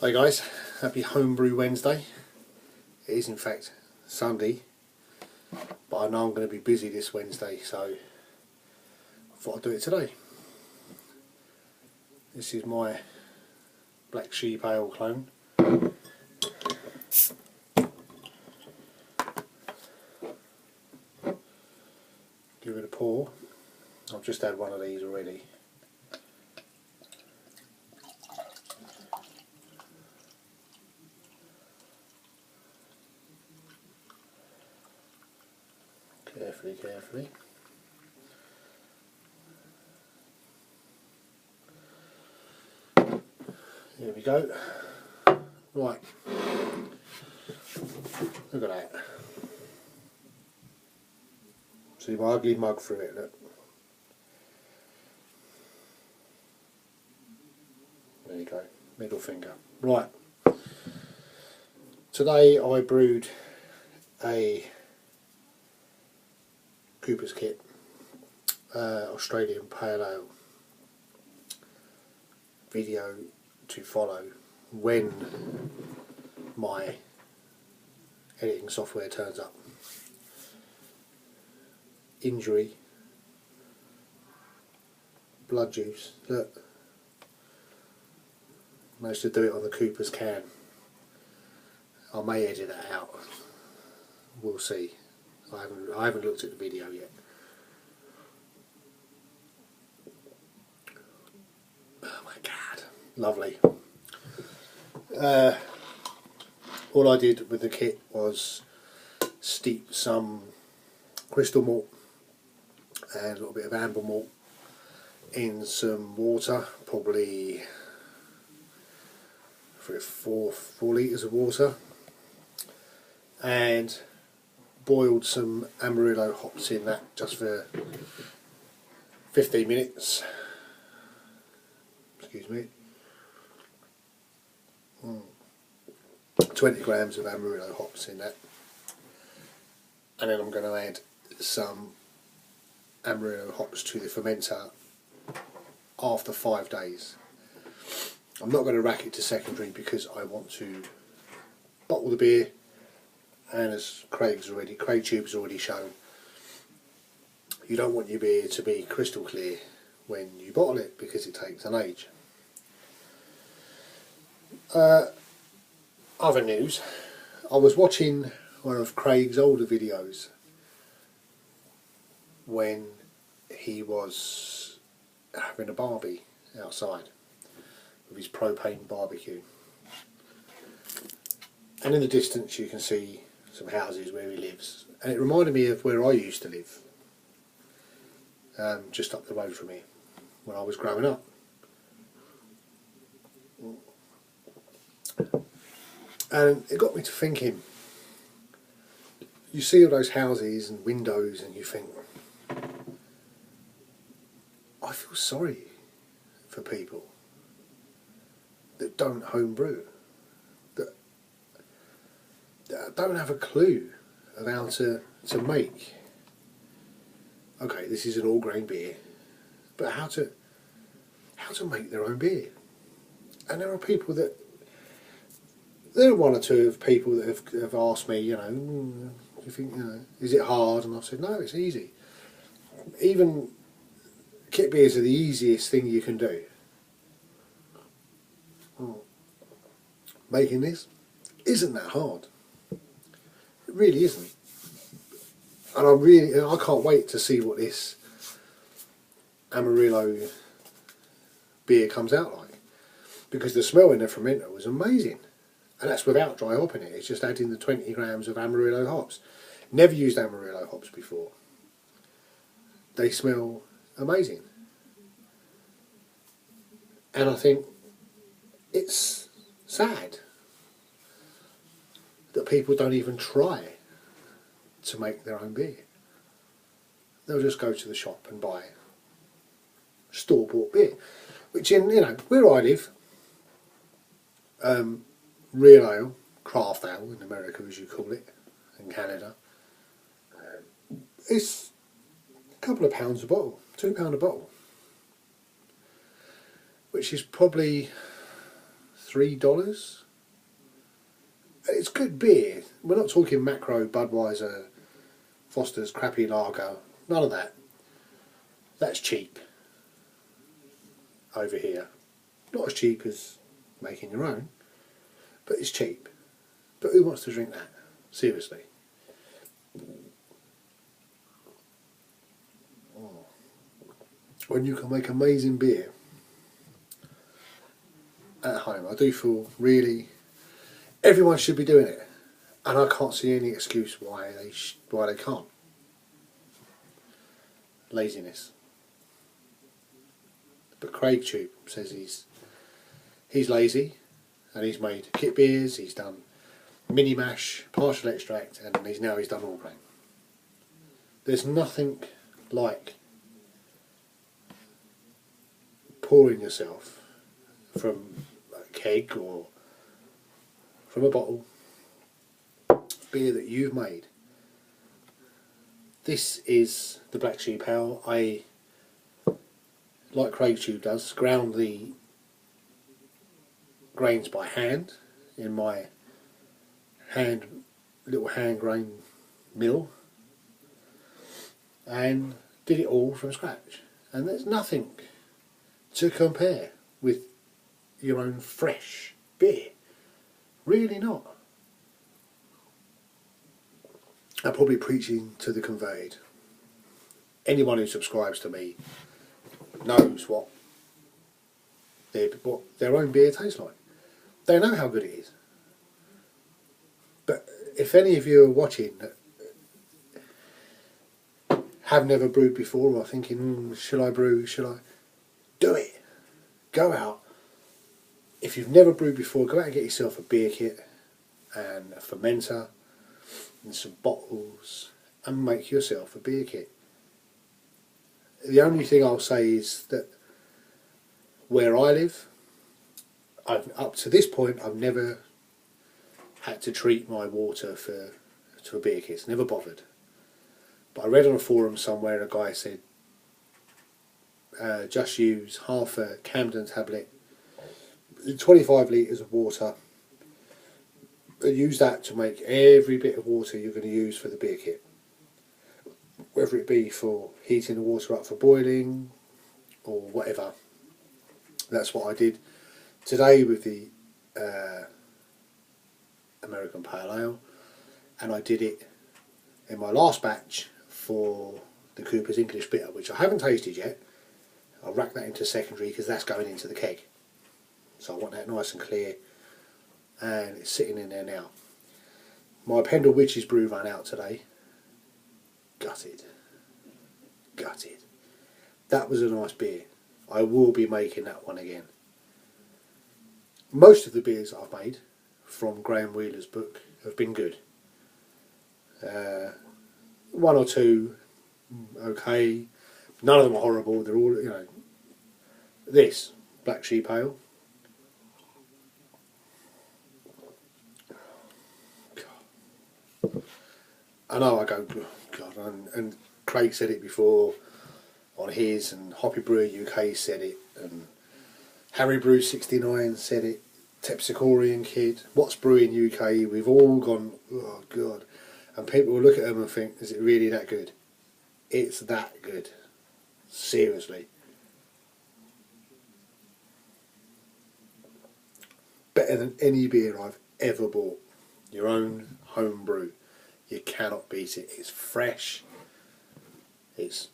Hey guys, happy Homebrew Wednesday. It is in fact Sunday, but I know I'm going to be busy this Wednesday, so I thought I'd do it today. This is my Black Sheep Ale clone. Give it a pour. I've just had one of these already. Carefully. Here we go. Right. Look at that. See my ugly mug through it, look. There you go. Middle finger. Right. Today I brewed a Cooper's Kit Australian Pale Ale. Video to follow when my editing software turns up. Injury, blood juice, look, managed to do it on the Cooper's can. I may edit that out, we'll see. I haven't looked at the video yet. Oh my god, lovely. All I did with the kit was steep some crystal malt and a little bit of amber malt in some water, probably 4 litres of water, and boiled some Amarillo hops in that just for 15 minutes. Excuse me. 20 grams of Amarillo hops in that, and then I'm going to add some Amarillo hops to the fermenter after 5 days. I'm not going to rack it to secondary because I want to bottle the beer, and as Craig Tube's already shown, you don't want your beer to be crystal clear when you bottle it because it takes an age. Other news, I was watching one of Craig's older videos when he was having a barbie outside with his propane barbecue, and in the distance you can see some houses where he lives, and it reminded me of where I used to live, just up the road from here when I was growing up. And it got me to thinking, you see all those houses and windows and you think, I feel sorry for people that don't homebrew, that don't have a clue of how to make, okay, this is an all grain beer, but how to make their own beer. And there are people that, there are one or two of people that have asked me, you you think, is it hard? And I've said, no, it's easy. Even kit beers are the easiest thing you can do. Making this isn't that hard. It really isn't. And I can't wait to see what this Amarillo beer comes out like, because the smell in the fermenter was amazing. And that's without dry hopping it. It's just adding the 20 grams of Amarillo hops. Never used Amarillo hops before. They smell amazing. And I think it's sad that people don't even try to make their own beer. They'll just go to the shop and buy store-bought beer, which in, where I live, real ale, craft ale in America as you call it, in Canada, it's a couple of pounds a bottle, £2 a bottle, which is probably $3. It's good beer. We're not talking Macro, Budweiser, Foster's crappy lager. None of that. That's cheap over here. Not as cheap as making your own, but it's cheap. But who wants to drink that? Seriously. When you can make amazing beer at home, I do feel really everyone should be doing it, and I can't see any excuse why they can't. Laziness. But Craig Tube says he's lazy, and he's made kit beers. He's done mini mash, partial extract, and he's done all grain. There's nothing like pouring yourself from a keg or from a bottle beer that you've made. This is the Black Sheep Ale. I, like Craig Tube does, ground the grains by hand in my little hand grain mill, and did it all from scratch. And there's nothing to compare with your own fresh beer. Really not. I'm probably preaching to the converted. Anyone who subscribes to me knows what their own beer tastes like. They know how good it is. But if any of you are watching that have never brewed before, or are thinking, should I brew, do it. Go out. If you've never brewed before, go out and get yourself a beer kit and a fermenter and some bottles and make yourself a beer kit. The only thing I'll say is that where I live, up to this point I've never had to treat my water to a beer kit. It's never bothered. But I read on a forum somewhere a guy said just use half a Camden tablet in 25 litres of water, and use that to make every bit of water you're going to use for the beer kit, whether it be for heating the water up for boiling or whatever. That's what I did today with the American Pale Ale, and I did it in my last batch for the Cooper's English Bitter, which I haven't tasted yet. I'll rack that into secondary because that's going into the keg. So I want that nice and clear, and it's sitting in there now. My Pendle Witch's brew ran out today. Gutted. That was a nice beer. I will be making that one again. Most of the beers I've made from Graham Wheeler's book have been good. One or two, okay. None of them are horrible. They're all, This Black Sheep Ale. God. I know I go, God, and Craig said it before on his, and Hoppy Brewer UK said it, and Harry Brew 69 said it, Tepsicorian Kid, What's Brewing UK, we've all gone, oh God. And people will look at them and think, is it really that good? It's that good. Seriously. Better than any beer I've ever bought. Your own home brew. You cannot beat it. It's fresh. It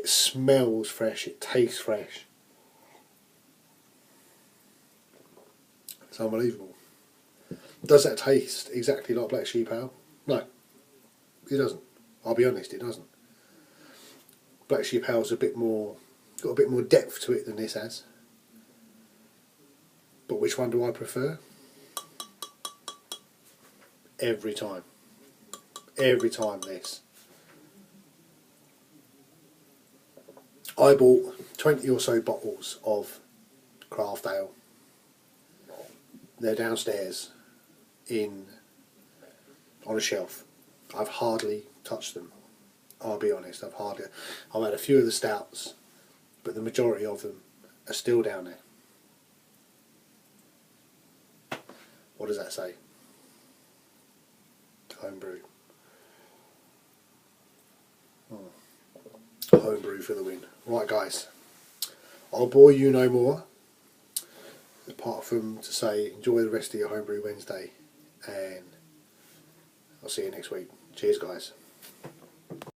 smells fresh. It tastes fresh. It's unbelievable. Does that taste exactly like Black Sheep Ale? No, it doesn't. I'll be honest, it doesn't. Black Sheep Ale's got a bit more depth to it than this has. But which one do I prefer? Every time this. I bought 20 or so bottles of craft ale. They're downstairs on a shelf. I've hardly touched them. I'll be honest, I've had a few of the stouts, but the majority of them are still down there. What does that say? Homebrew. Homebrew for the win. Right guys, I'll bore you no more, apart from to say enjoy the rest of your Homebrew Wednesday, and I'll see you next week. Cheers guys.